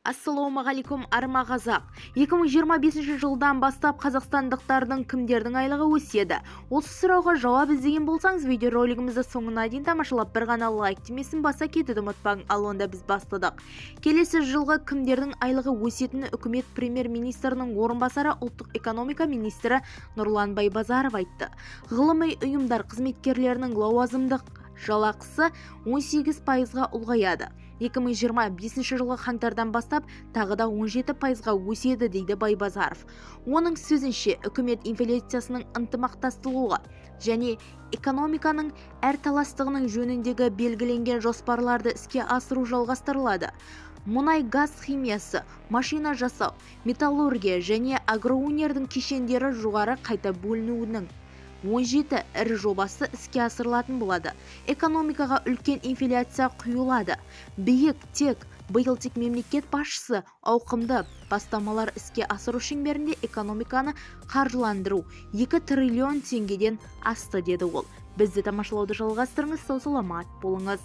Ассалаумағалейкум арма қазақ. 2025 жылдан бастап қазақстандықтардың кімдердің айлығы өседі? Осы сұрауға жауап іздеген болсаңыз, видеоролигімізді соңына дейін тамашалап бір ғана лайк демесін баса кетуді ұмытпаңыз. Ал онда біз бастадық. Келесі жылғы кімдердің айлығы өсетіні үкімет премьер-министрінің орынбасары ұлттық экономика министрі Нұрлан Байбазаров айтты. Ғылыми ұйымдар қызметкерлерінің лауазымдық жалақысы 18%-ға ұлғаяды. 2025 жылғы қаңтардан бастап тағы да 17%-ға өседі дейді Байбазаров. Оның сөзінше, үкімет инфляциясының ынтымақтастылығы және экономиканың әрталастығының жөніндегі белгіленген жоспарларды іске асыру жалғастырылады. Мұнай, газ химиясы, машина жасау, металлургия және агроөнердің кешендері жоғары қайта бөлінуінің 17 ірі жобасы іске асырылатын болады. Экономикаға үлкен инфляция құйылады. Биыл тек мемлекет басшысы ауқымды бастамалар іске асыру шеңберінде экономиканы қаржыландыру 2 триллион теңгеден асты деді ол. Бізді тамашалауды жалғастырыңыз, сау саламат болыңыз.